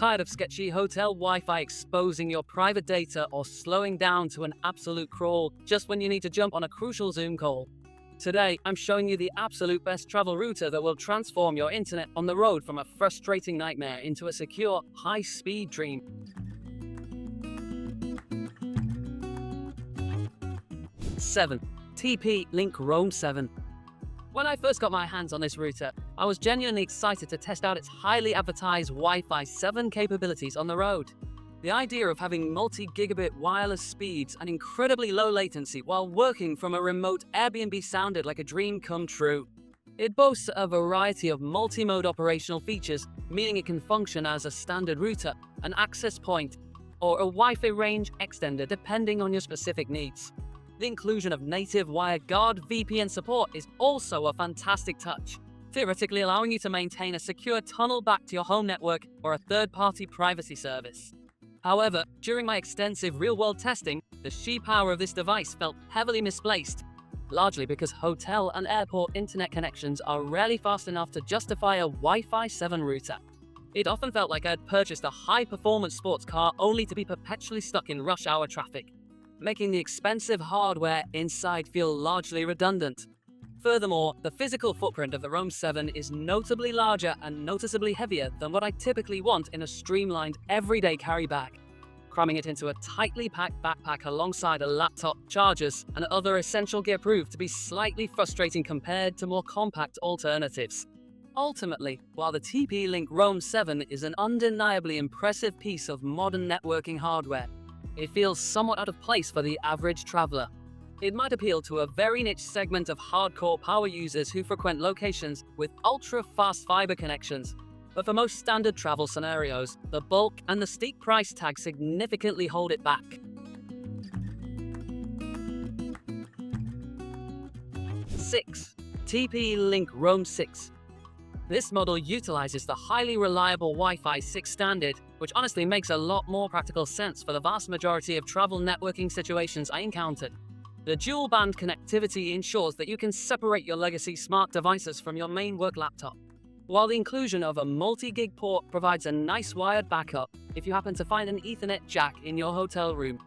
Tired of sketchy hotel Wi-Fi exposing your private data or slowing down to an absolute crawl just when you need to jump on a crucial Zoom call? Today, I'm showing you the absolute best travel router that will transform your internet on the road from a frustrating nightmare into a secure, high-speed dream. 7. TP-Link Roam 7. When I first got my hands on this router, I was genuinely excited to test out its highly advertised Wi-Fi 7 capabilities on the road. The idea of having multi-gigabit wireless speeds and incredibly low latency while working from a remote Airbnb sounded like a dream come true. It boasts a variety of multi-mode operational features, meaning it can function as a standard router, an access point, or a Wi-Fi range extender depending on your specific needs. The inclusion of native WireGuard VPN support is also a fantastic touch, theoretically allowing you to maintain a secure tunnel back to your home network or a third-party privacy service. However, during my extensive real-world testing, the sheer power of this device felt heavily misplaced, largely because hotel and airport internet connections are rarely fast enough to justify a Wi-Fi 7 router. It often felt like I had purchased a high-performance sports car only to be perpetually stuck in rush hour traffic, making the expensive hardware inside feel largely redundant. Furthermore, the physical footprint of the Roam 7 is notably larger and noticeably heavier than what I typically want in a streamlined, everyday carry bag, cramming it into a tightly packed backpack alongside a laptop, chargers, and other essential gear proved to be slightly frustrating compared to more compact alternatives. Ultimately, while the TP-Link Roam 7 is an undeniably impressive piece of modern networking hardware, it feels somewhat out of place for the average traveler. It might appeal to a very niche segment of hardcore power users who frequent locations with ultra-fast fiber connections, but for most standard travel scenarios, the bulk and the steep price tag significantly hold it back. 6. TP-Link Roam 6. This model utilizes the highly reliable Wi-Fi 6 standard, which honestly makes a lot more practical sense for the vast majority of travel networking situations I encountered. The dual-band connectivity ensures that you can separate your legacy smart devices from your main work laptop, while the inclusion of a multi-gig port provides a nice wired backup if you happen to find an Ethernet jack in your hotel room.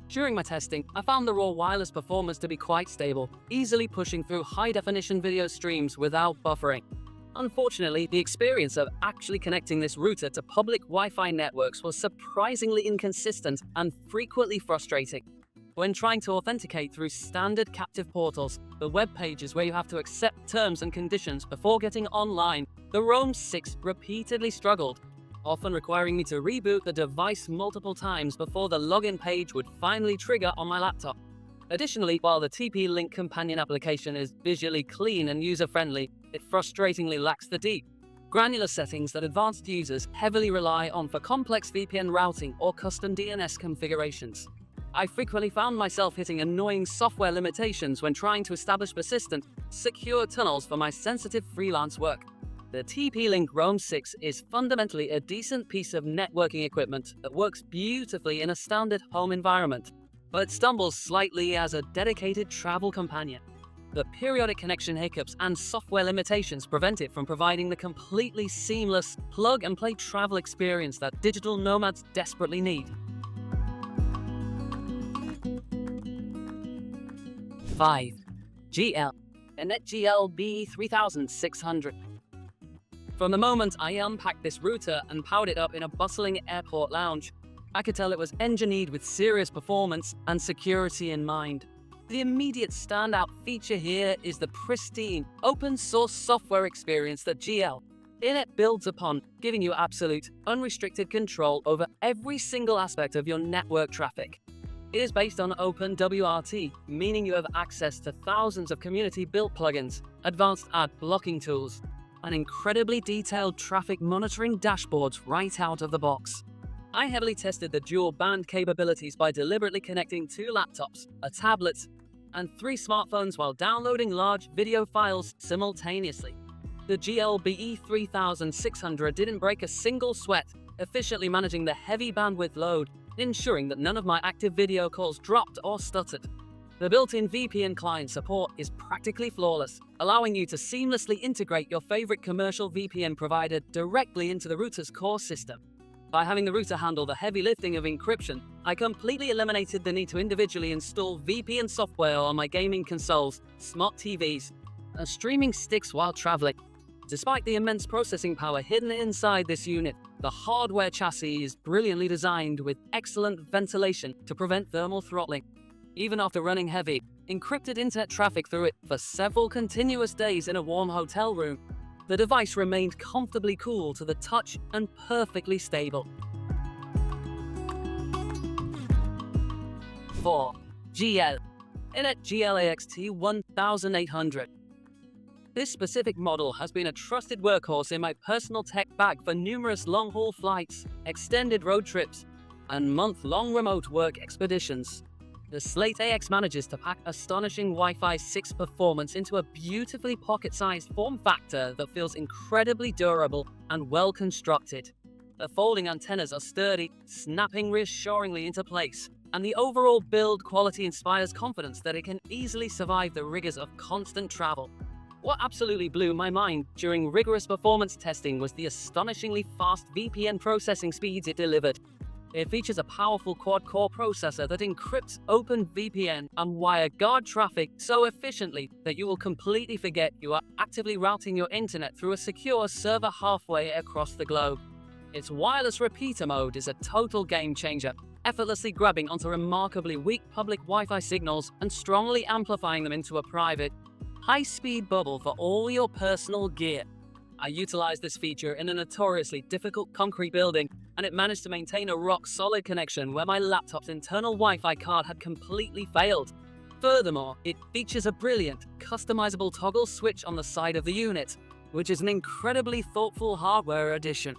During my testing, I found the raw wireless performance to be quite stable, easily pushing through high-definition video streams without buffering. Unfortunately, the experience of actually connecting this router to public Wi-Fi networks was surprisingly inconsistent and frequently frustrating. When trying to authenticate through standard captive portals, the web pages where you have to accept terms and conditions before getting online, the Roam 6 repeatedly struggled, often requiring me to reboot the device multiple times before the login page would finally trigger on my laptop. Additionally, while the TP-Link companion application is visually clean and user-friendly, it frustratingly lacks the deep, granular settings that advanced users heavily rely on for complex VPN routing or custom DNS configurations. I frequently found myself hitting annoying software limitations when trying to establish persistent, secure tunnels for my sensitive freelance work. The TP-Link Roam 6 is fundamentally a decent piece of networking equipment that works beautifully in a standard home environment, but stumbles slightly as a dedicated travel companion. The periodic connection hiccups and software limitations prevent it from providing the completely seamless plug-and-play travel experience that digital nomads desperately need. 5. GL.iNet GL-BE3600. From the moment I unpacked this router and powered it up in a bustling airport lounge, I could tell it was engineered with serious performance and security in mind. The immediate standout feature here is the pristine, open-source software experience that GL.iNet builds upon, giving you absolute, unrestricted control over every single aspect of your network traffic. It is based on OpenWRT, meaning you have access to thousands of community-built plugins, advanced ad blocking tools, and incredibly detailed traffic monitoring dashboards right out of the box. I heavily tested the dual-band capabilities by deliberately connecting 2 laptops, a tablet, and 3 smartphones while downloading large video files simultaneously. The GL.BE3600 didn't break a single sweat, efficiently managing the heavy bandwidth load, ensuring that none of my active video calls dropped or stuttered. The built-in VPN client support is practically flawless, allowing you to seamlessly integrate your favorite commercial VPN provider directly into the router's core system. By having the router handle the heavy lifting of encryption, I completely eliminated the need to individually install VPN software on my gaming consoles, smart TVs, and streaming sticks while traveling. Despite the immense processing power hidden inside this unit, the hardware chassis is brilliantly designed with excellent ventilation to prevent thermal throttling. Even after running heavy, encrypted internet traffic through it for several continuous days in a warm hotel room, the device remained comfortably cool to the touch and perfectly stable. 4. GL.iNet GL-AXT1800. This specific model has been a trusted workhorse in my personal tech bag for numerous long-haul flights, extended road trips, and month-long remote work expeditions. The Slate AX manages to pack astonishing Wi-Fi 6 performance into a beautifully pocket-sized form factor that feels incredibly durable and well-constructed. The folding antennas are sturdy, snapping reassuringly into place, and the overall build quality inspires confidence that it can easily survive the rigors of constant travel. What absolutely blew my mind during rigorous performance testing was the astonishingly fast VPN processing speeds it delivered. It features a powerful quad-core processor that encrypts OpenVPN and WireGuard traffic so efficiently that you will completely forget you are actively routing your internet through a secure server halfway across the globe. Its wireless repeater mode is a total game changer, effortlessly grabbing onto remarkably weak public Wi-Fi signals and strongly amplifying them into a private, high-speed bubble for all your personal gear. I utilized this feature in a notoriously difficult concrete building, and it managed to maintain a rock-solid connection where my laptop's internal Wi-Fi card had completely failed. Furthermore, it features a brilliant, customizable toggle switch on the side of the unit, which is an incredibly thoughtful hardware addition.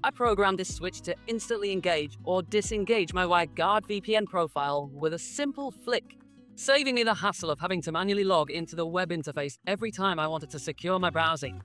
I programmed this switch to instantly engage or disengage my WireGuard VPN profile with a simple flick, saving me the hassle of having to manually log into the web interface every time I wanted to secure my browsing.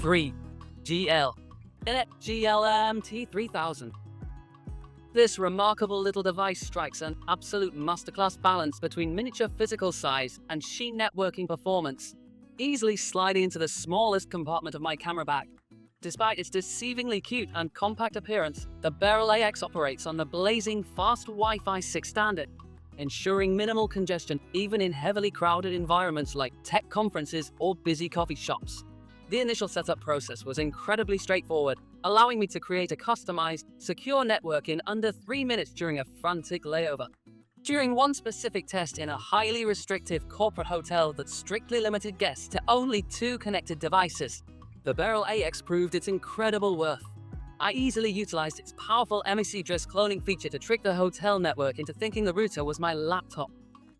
3. GL.iNet GL-MT3000. This remarkable little device strikes an absolute masterclass balance between miniature physical size and sheet networking performance, easily sliding into the smallest compartment of my camera bag. Despite its deceivingly cute and compact appearance, the Barrel AX operates on the blazing fast Wi-Fi 6 standard, ensuring minimal congestion even in heavily crowded environments like tech conferences or busy coffee shops. The initial setup process was incredibly straightforward, allowing me to create a customized, secure network in under 3 minutes during a frantic layover. During one specific test in a highly restrictive corporate hotel that strictly limited guests to only 2 connected devices, the Barrel AX proved its incredible worth. I easily utilized its powerful MAC address cloning feature to trick the hotel network into thinking the router was my laptop,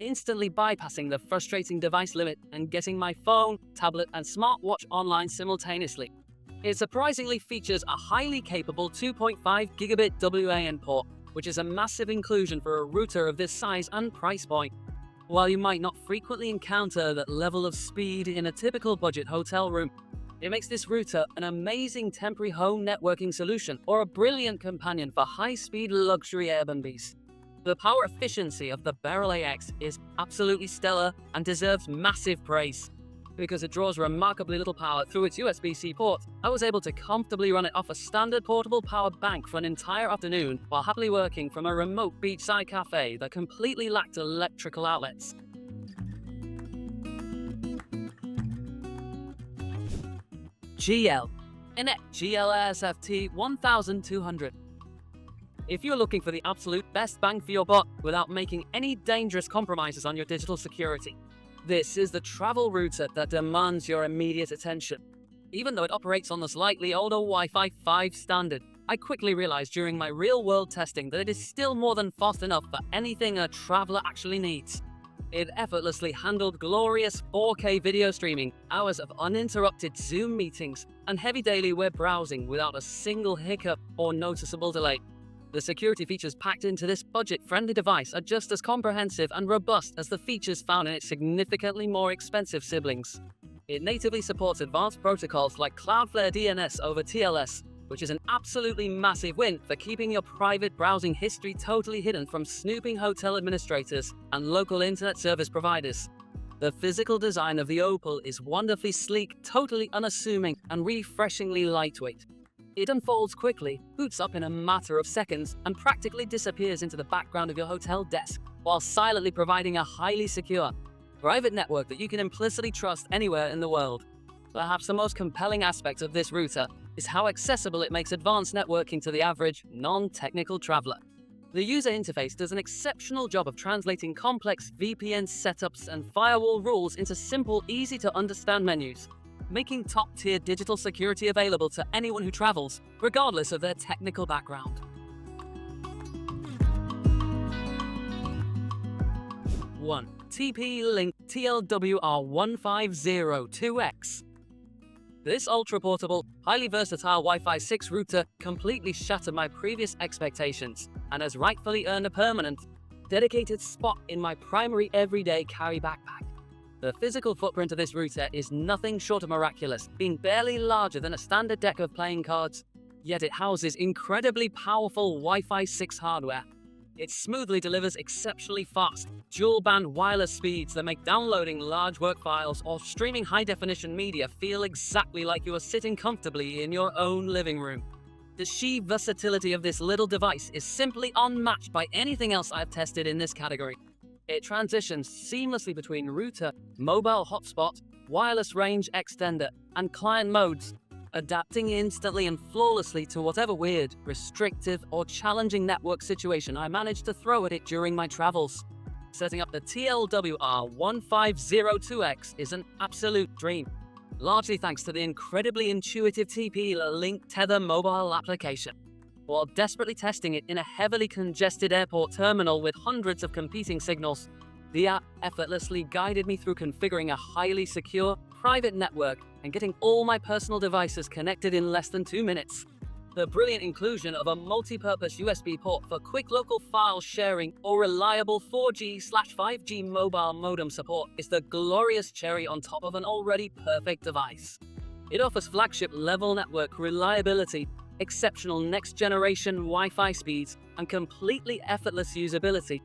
instantly bypassing the frustrating device limit and getting my phone, tablet, and smartwatch online simultaneously. It surprisingly features a highly capable 2.5 gigabit WAN port, which is a massive inclusion for a router of this size and price point. While you might not frequently encounter that level of speed in a typical budget hotel room, it makes this router an amazing temporary home networking solution or a brilliant companion for high-speed luxury Airbnbs. The power efficiency of the Barrel AX is absolutely stellar and deserves massive praise. Because it draws remarkably little power through its USB-C port, I was able to comfortably run it off a standard portable power bank for an entire afternoon while happily working from a remote beachside cafe that completely lacked electrical outlets. GL.iNet GL-SFT1200. If you're looking for the absolute best bang for your buck without making any dangerous compromises on your digital security, this is the travel router that demands your immediate attention. Even though it operates on the slightly older Wi-Fi 5 standard, I quickly realized during my real-world testing that it is still more than fast enough for anything a traveler actually needs. It effortlessly handled glorious 4K video streaming, hours of uninterrupted Zoom meetings, and heavy daily web browsing without a single hiccup or noticeable delay. The security features packed into this budget-friendly device are just as comprehensive and robust as the features found in its significantly more expensive siblings. It natively supports advanced protocols like Cloudflare DNS over TLS, which is an absolutely massive win for keeping your private browsing history totally hidden from snooping hotel administrators and local internet service providers. The physical design of the Opal is wonderfully sleek, totally unassuming, and refreshingly lightweight. It unfolds quickly, boots up in a matter of seconds, and practically disappears into the background of your hotel desk, while silently providing a highly secure, private network that you can implicitly trust anywhere in the world. Perhaps the most compelling aspect of this router is how accessible it makes advanced networking to the average, non-technical traveler. The user interface does an exceptional job of translating complex VPN setups and firewall rules into simple, easy-to-understand menus, making top-tier digital security available to anyone who travels, regardless of their technical background. 1. TP-Link TLWR1502X. This ultra-portable, highly versatile Wi-Fi 6 router completely shattered my previous expectations and has rightfully earned a permanent, dedicated spot in my primary everyday carry backpack. The physical footprint of this router is nothing short of miraculous, being barely larger than a standard deck of playing cards, yet it houses incredibly powerful Wi-Fi 6 hardware. It smoothly delivers exceptionally fast, dual-band wireless speeds that make downloading large work files or streaming high-definition media feel exactly like you are sitting comfortably in your own living room. The sheer versatility of this little device is simply unmatched by anything else I've tested in this category. It transitions seamlessly between router, mobile hotspot, wireless range extender, and client modes, adapting instantly and flawlessly to whatever weird, restrictive, or challenging network situation I managed to throw at it during my travels. Setting up the TLWR1502X is an absolute dream, largely thanks to the incredibly intuitive TP-Link Tether mobile application. While desperately testing it in a heavily congested airport terminal with hundreds of competing signals, the app effortlessly guided me through configuring a highly secure, private network and getting all my personal devices connected in less than 2 minutes. The brilliant inclusion of a multi-purpose USB port for quick local file sharing or reliable 4G/5G mobile modem support is the glorious cherry on top of an already perfect device. It offers flagship-level network reliability, exceptional next-generation Wi-Fi speeds, and completely effortless usability,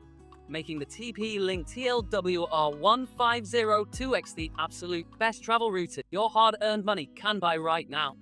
making the TP-Link TLWR1502X the absolute best travel router your hard-earned money can buy right now.